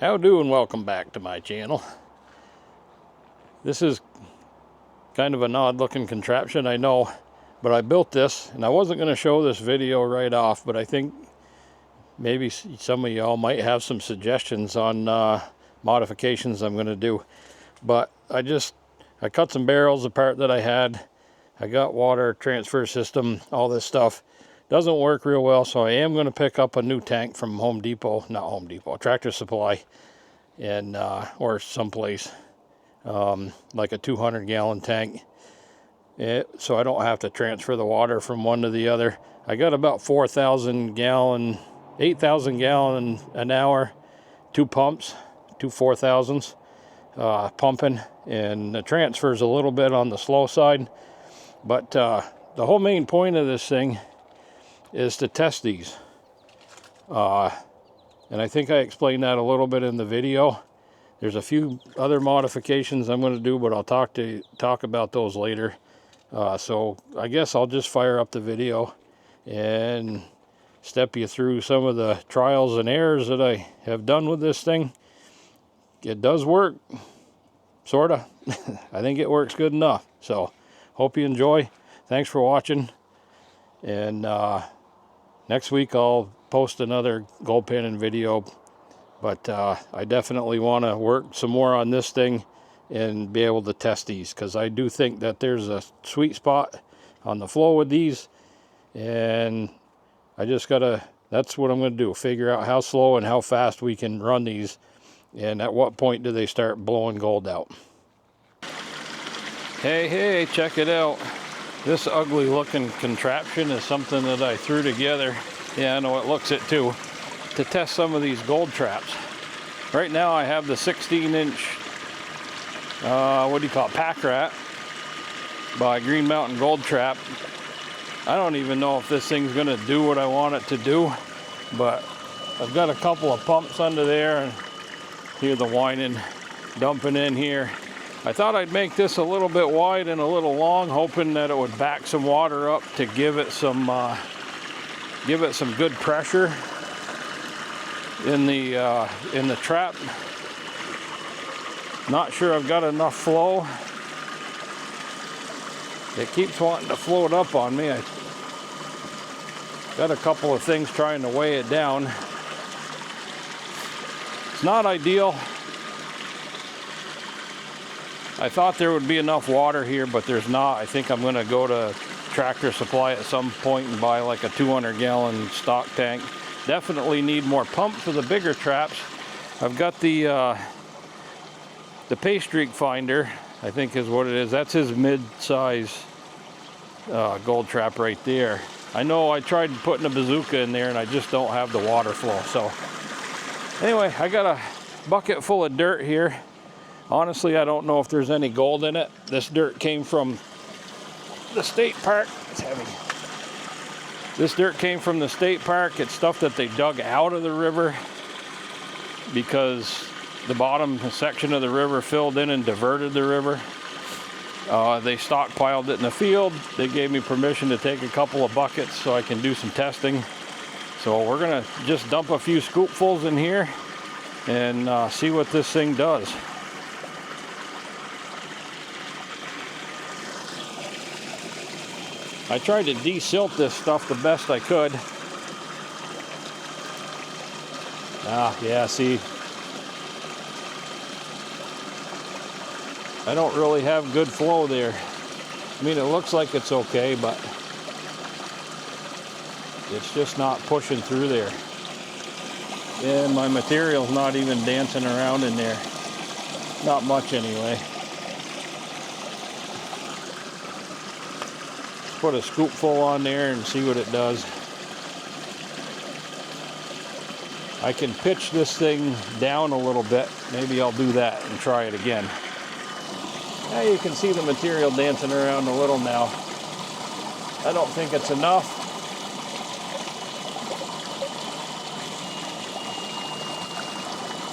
How do and welcome back to my channel. This is kind of an odd looking contraption, I know, but I built this and I wasn't going to show this video right off, but I think maybe some of y'all might have some suggestions on modifications I'm going to do. But I cut some barrels apart that I had. I got water transfer system, all this stuff. Doesn't work real well, so I am going to pick up a new tank from Tractor Supply, and or someplace, like a 200-gallon tank, so I don't have to transfer the water from one to the other. I got about 8,000 gallon an hour, two pumps, two 4,000s pumping, and the transfer's a little bit on the slow side. But the whole main point of this thing is to test these. And I think I explained that a little bit in the video. There's a few other modifications I'm going to do, but I'll talk about those later. So I guess I'll just fire up the video and step you through some of the trials and errors that I have done with this thing. It does work, sorta. I think it works good enough. So hope you enjoy. Thanks for watching. And next week I'll post another gold panning video, but I definitely want to work some more on this thing and be able to test these, because I do think that there's a sweet spot on the flow with these, and that's what I'm going to do, figure out how slow and how fast we can run these, and at what point do they start blowing gold out. Hey, check it out. This ugly looking contraption is something that I threw together. Yeah, I know it looks it too, to test some of these gold traps. Right now I have the 16-inch, pack rat by Green Mountain Gold Trap. I don't even know if this thing's gonna do what I want it to do, but I've got a couple of pumps under there, and hear the whining dumping in here. I thought I'd make this a little bit wide and a little long, hoping that it would back some water up to give it some good pressure in the trap. Not sure I've got enough flow. It keeps wanting to float up on me. I got a couple of things trying to weigh it down. It's not ideal. I thought there would be enough water here, but there's not. I think I'm going to go to Tractor Supply at some point and buy like a 200-gallon stock tank. Definitely need more pump for the bigger traps. I've got the pay streak finder, I think is what it is. That's his mid-size gold trap right there. I know I tried putting a bazooka in there and I just don't have the water flow. So anyway, I got a bucket full of dirt here. Honestly, I don't know if there's any gold in it. This dirt came from the state park. It's heavy. This dirt came from the state park. It's stuff that they dug out of the river because the bottom section of the river filled in and diverted the river. They stockpiled it in the field. They gave me permission to take a couple of buckets so I can do some testing. So we're gonna just dump a few scoopfuls in here and see what this thing does. I tried to de-silt this stuff the best I could. Yeah, see, I don't really have good flow there. I mean, it looks like it's okay, but it's just not pushing through there. And my material's not even dancing around in there. Not much anyway. Put a scoopful on there and see what it does. I can pitch this thing down a little bit. Maybe I'll do that and try it again. Now you can see the material dancing around a little now. I don't think it's enough.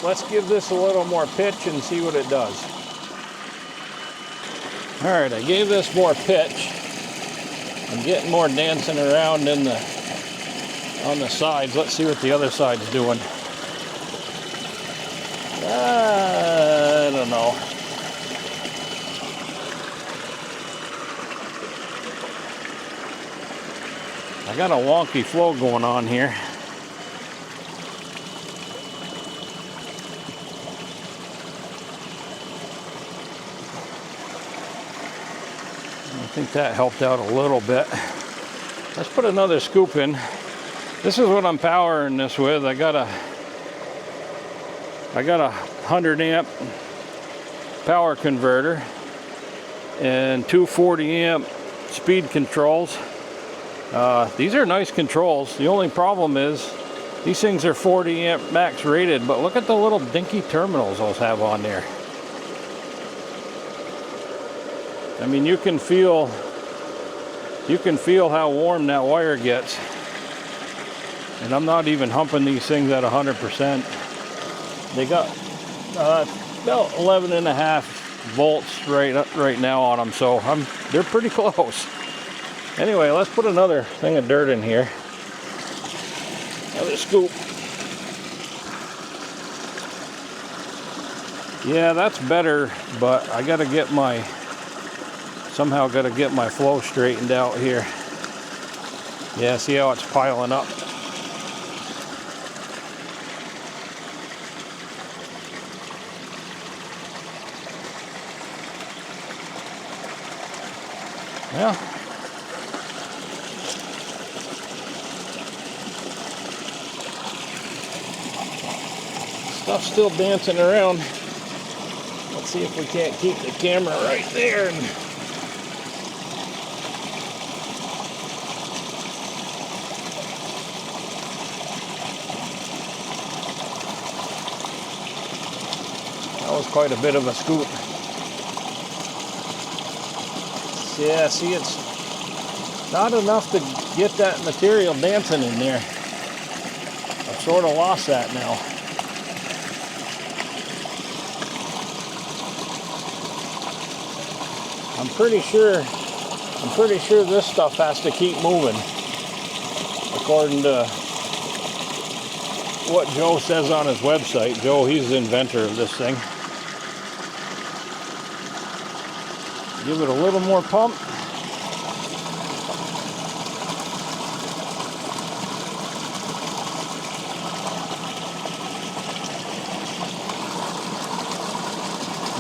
Let's give this a little more pitch and see what it does. All right, I gave this more pitch. I'm getting more dancing around on the sides. Let's see what the other side's doing. got a wonky flow going on here. I think that helped out a little bit. Let's put another scoop in. This is what I'm powering this with. I got a 100 amp power converter and 240 amp speed controls. These are nice controls. The only problem is these things are 40 amp max rated, but look at the little dinky terminals those have on there. I mean, you can feel how warm that wire gets. And I'm not even humping these things at 100%. They got about 11.5 volts right now on them, so they're pretty close. Anyway, let's put another thing of dirt in here. Another scoop. Yeah, that's better, but I gotta get my flow straightened out here. Yeah, see how it's piling up? Yeah. Stuff's still dancing around. Let's see if we can't keep the camera right there. That was quite a bit of a scoop. Yeah, see, it's not enough to get that material dancing in there. I've sort of lost that now. I'm pretty sure this stuff has to keep moving, according to what Joe says on his website. Joe, he's the inventor of this thing. Give it a little more pump.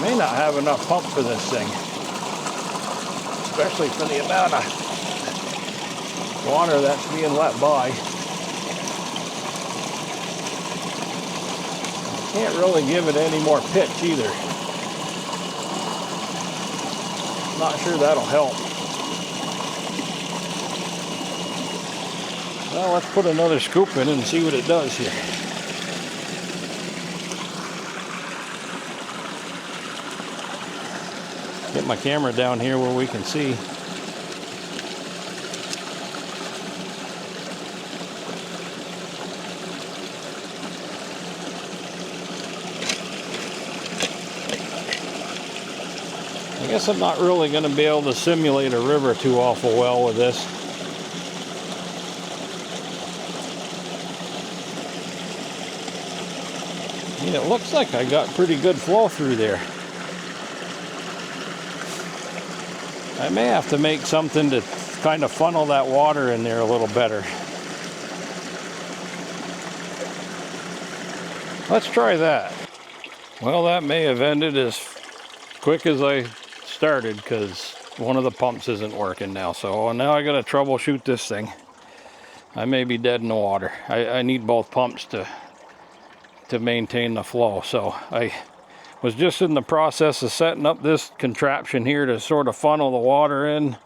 May not have enough pump for this thing, especially for the amount of water that's being let by. Can't really give it any more pitch either. Not sure that'll help. Well, let's put another scoop in and see what it does here. Get my camera down here where we can see. I guess I'm not really going to be able to simulate a river too awful well with this. I mean, it looks like I got pretty good flow through there. I may have to make something to kind of funnel that water in there a little better. Let's try that. Well, that may have ended as quick as I started because one of the pumps isn't working now. So now I gotta troubleshoot this thing. I may be dead in the water. I need both pumps to maintain the flow. So I was just in the process of setting up this contraption here to sort of funnel the water in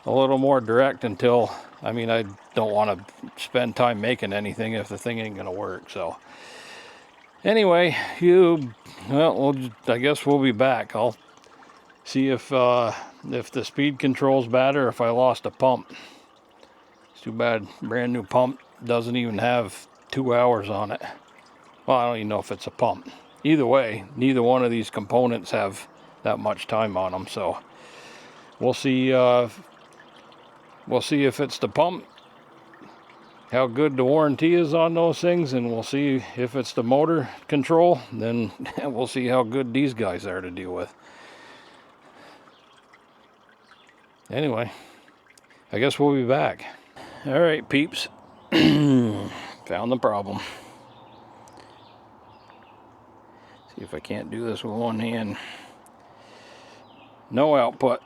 a little more direct until, I mean, I don't want to spend time making anything if the thing ain't gonna work. So anyway, I guess we'll be back. I'll see if the speed control's bad or if I lost a pump. It's too bad, brand new pump doesn't even have 2 hours on it. Well, I don't even know if it's a pump. Either way, neither one of these components have that much time on them, so we'll see if it's the pump, how good the warranty is on those things, and we'll see if it's the motor control. Then we'll see how good these guys are to deal with. Anyway, I guess we'll be back. All right, peeps. Found the problem. See if I can't do this with one hand. No output.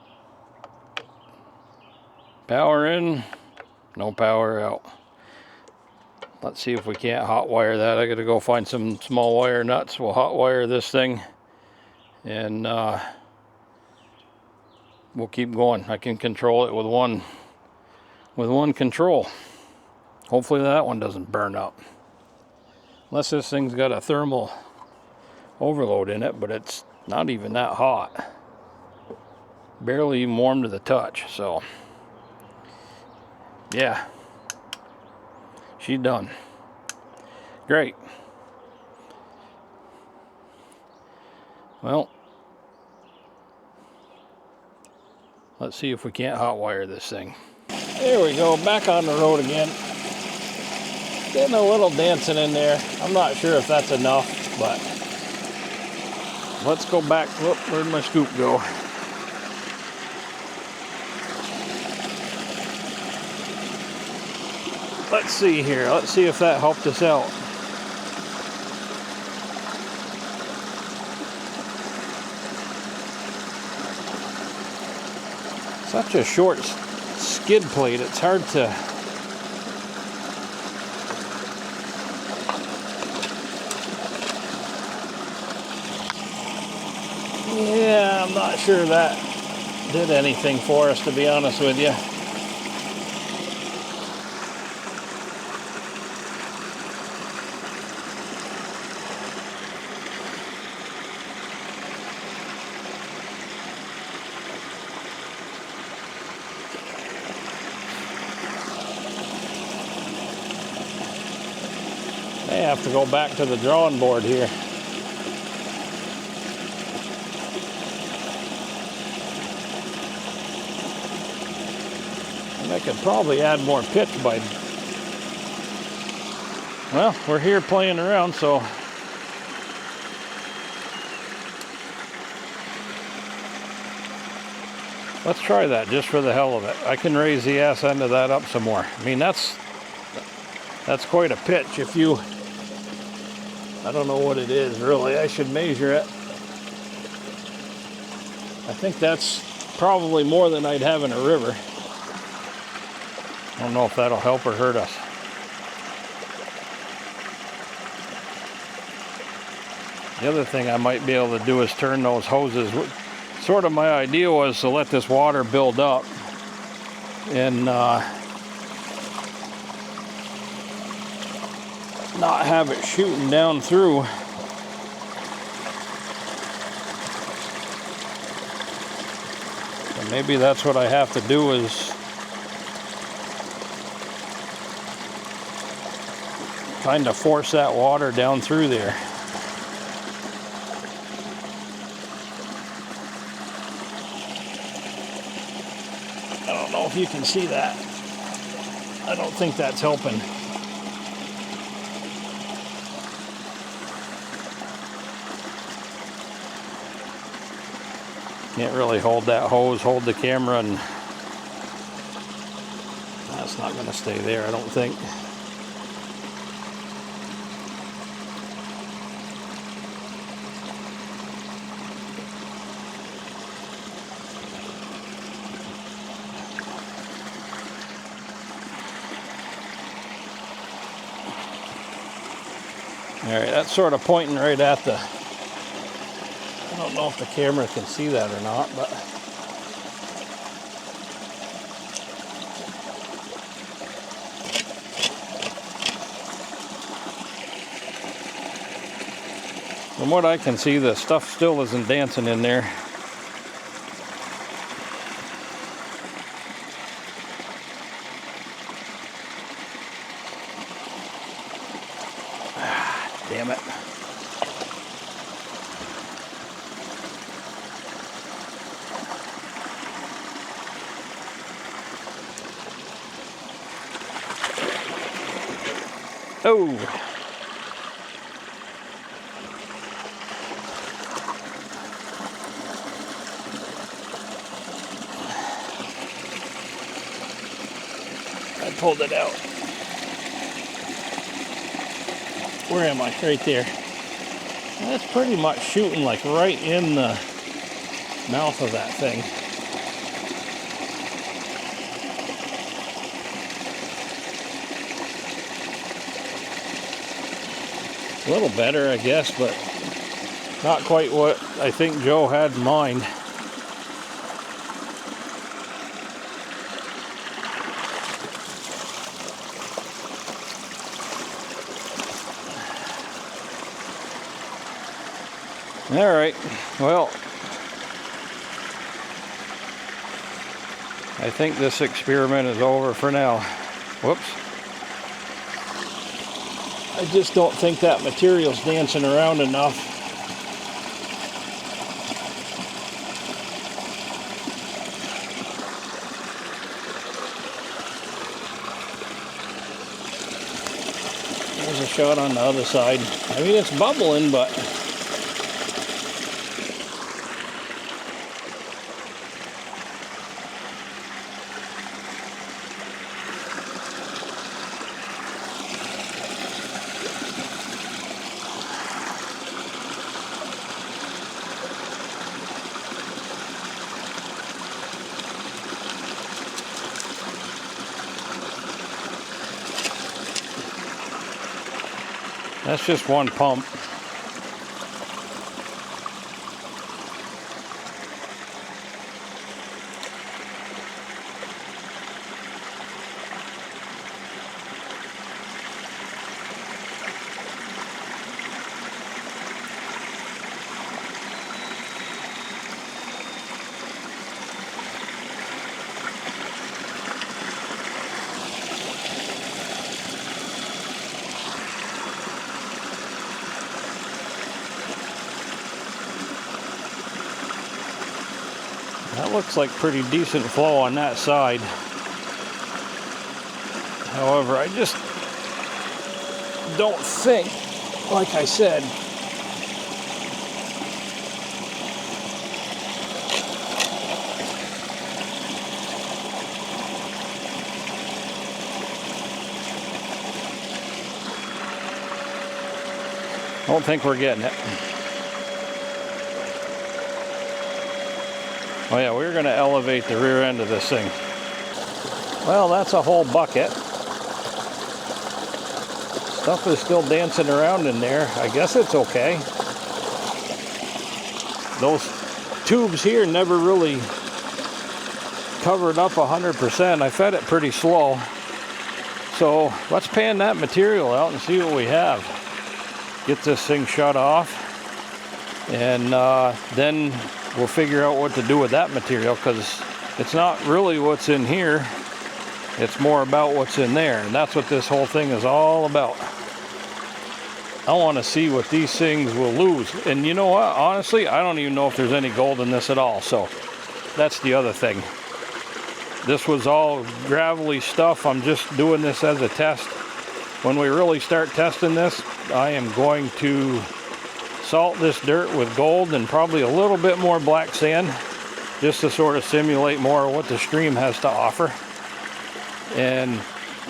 Power in, no power out. Let's see if we can't hot wire that. I gotta go find some small wire nuts. We'll hot wire this thing and we'll keep going. I can control it with one control. Hopefully that one doesn't burn up. Unless this thing's got a thermal overload in it, but it's not even that hot. Barely even warm to the touch, so yeah. She's done. Great. Well, let's see if we can't hot wire this thing. There we go, back on the road again. Getting a little dancing in there. I'm not sure if that's enough, but let's go back. Whoop, where'd my scoop go? Let's see here. Let's see if that helped us out. Such a short skid plate, it's hard to... Yeah, I'm not sure that did anything for us, to be honest with you. I have to go back to the drawing board here. And I could probably add more pitch by... Well, we're here playing around, so... Let's try that just for the hell of it. I can raise the ass end of that up some more. I mean, that's quite a pitch. If you... I don't know what it is, really. I should measure it. I think that's probably more than I'd have in a river. I don't know if that'll help or hurt us. The other thing I might be able to do is turn those hoses. Sort of my idea was to let this water build up and not have it shooting down through. And maybe that's what I have to do, is kind of force that water down through there. I don't know if you can see that. I don't think that's helping. Can't really hold that hose, hold the camera, and that's not going to stay there, I don't think. All right, that's sort of pointing right at the... I don't know if the camera can see that or not, but from what I can see, the stuff still isn't dancing in there. Damn it. Oh. pulled it out. Where am I? Right there. That's pretty much shooting like right in the mouth of that thing. A little better, I guess, but not quite what I think Joe had in mind. All right, well, I think this experiment is over for now. Whoops. I just don't think that material's dancing around enough. There's a shot on the other side. I mean, it's bubbling, but that's just one pump. That looks like pretty decent flow on that side. However, I just don't think, like I said, I don't think we're getting it. Oh yeah, we're going to elevate the rear end of this thing. Well, that's a whole bucket. Stuff is still dancing around in there. I guess it's okay. Those tubes here never really covered up 100%. I fed it pretty slow. So let's pan that material out and see what we have. Get this thing shut off. And then we'll figure out what to do with that material, because it's not really what's in here, it's more about what's in there, and that's what this whole thing is all about. I want to see what these things will lose, and you know what, honestly, I don't even know if there's any gold in this at all, so that's the other thing. This was all gravelly stuff. I'm just doing this as a test. When we really start testing this, I am going to salt this dirt with gold and probably a little bit more black sand, just to sort of simulate more of what the stream has to offer. And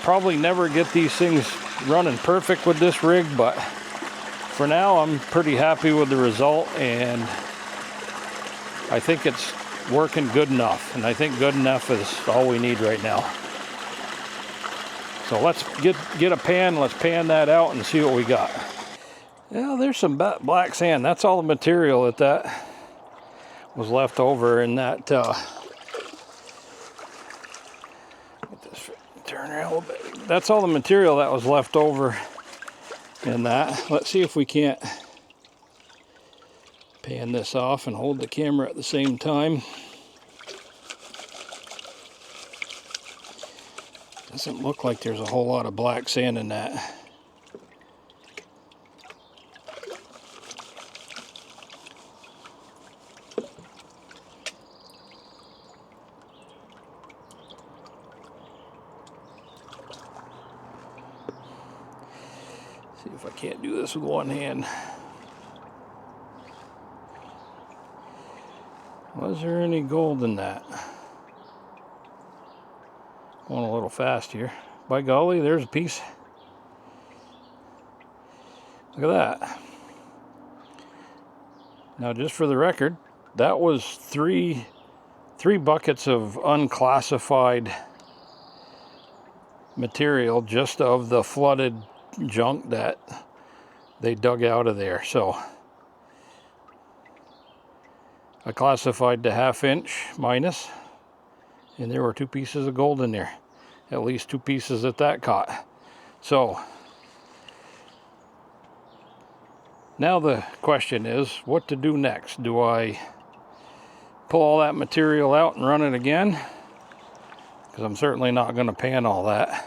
probably never get these things running perfect with this rig, but for now I'm pretty happy with the result, and I think it's working good enough, and I think good enough is all we need right now. So let's get a pan, let's pan that out and see what we got. Yeah, there's some black sand. That's all the material that was left over in that. Turn around a little bit. That's all the material that was left over in that. Let's see if we can't pan this off and hold the camera at the same time. Doesn't look like there's a whole lot of black sand in that. See if I can't do this with one hand. Was there any gold in that? Going a little fast here. by golly, there's a piece. Look at that. Now, just for the record, that was three buckets of unclassified material, just of the flooded junk that they dug out of there. So I classified the 1/2 inch minus, and there were 2 pieces of gold in there. At least 2 pieces that caught. So now the question is what to do next. Do I pull all that material out and run it again? Because I'm certainly not going to pan all that,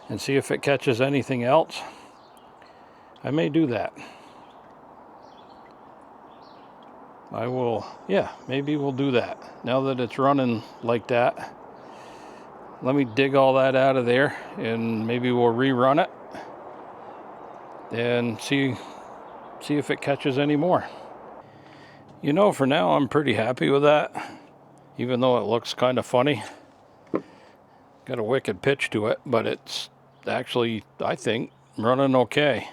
and see if it catches anything else. I may do that. I will, yeah, maybe we'll do that. Now that it's running like that, let me dig all that out of there, and maybe we'll rerun it and see if it catches any more. You know, for now I'm pretty happy with that, even though it looks kind of funny. Got a wicked pitch to it, but it's actually, I think, running okay.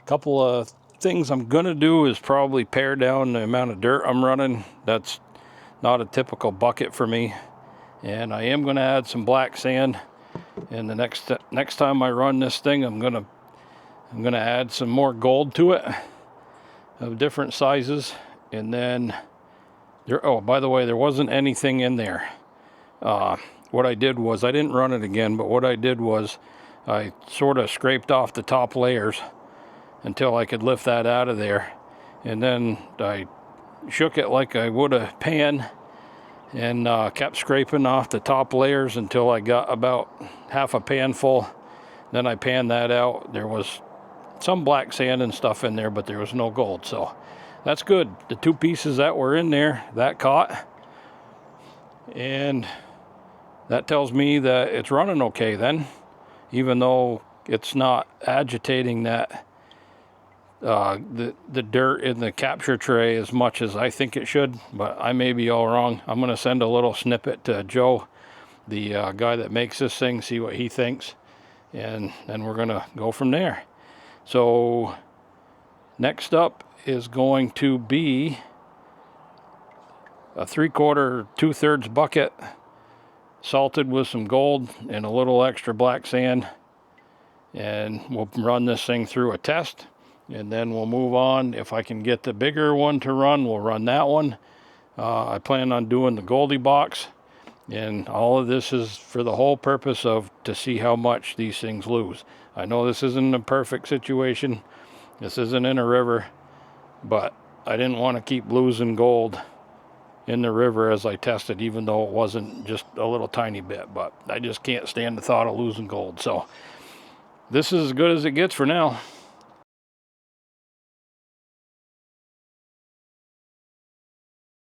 Couple of things I'm gonna do is probably pare down the amount of dirt I'm running. That's not a typical bucket for me, and I am gonna add some black sand. And the next time I run this thing, I'm gonna add some more gold to it of different sizes. And then there, oh, by the way, there wasn't anything in there. What I did was, I didn't run it again, but what I did was I sort of scraped off the top layers until I could lift that out of there, and then I shook it like I would a pan, and kept scraping off the top layers until I got about half a pan full. Then I panned that out. There was some black sand and stuff in there, but there was no gold, so that's good. The 2 pieces that were in there, that caught, and that tells me that it's running okay then, even though it's not agitating that the dirt in the capture tray as much as I think it should, but I may be all wrong. I'm going to send a little snippet to Joe, the guy that makes this thing, see what he thinks, and then we're going to go from there. So next up is going to be a 3/4, 2/3 bucket salted with some gold and a little extra black sand, and we'll run this thing through a test, and then we'll move on. If I can get the bigger one to run, we'll run that one. I plan on doing the Goldie box, and all of this is for the whole purpose of to see how much these things lose. I know this isn't a perfect situation, this isn't in a river, but I didn't want to keep losing gold in the river as I tested, even though it wasn't just a little tiny bit. But I just can't stand the thought of losing gold, so this is as good as it gets for now.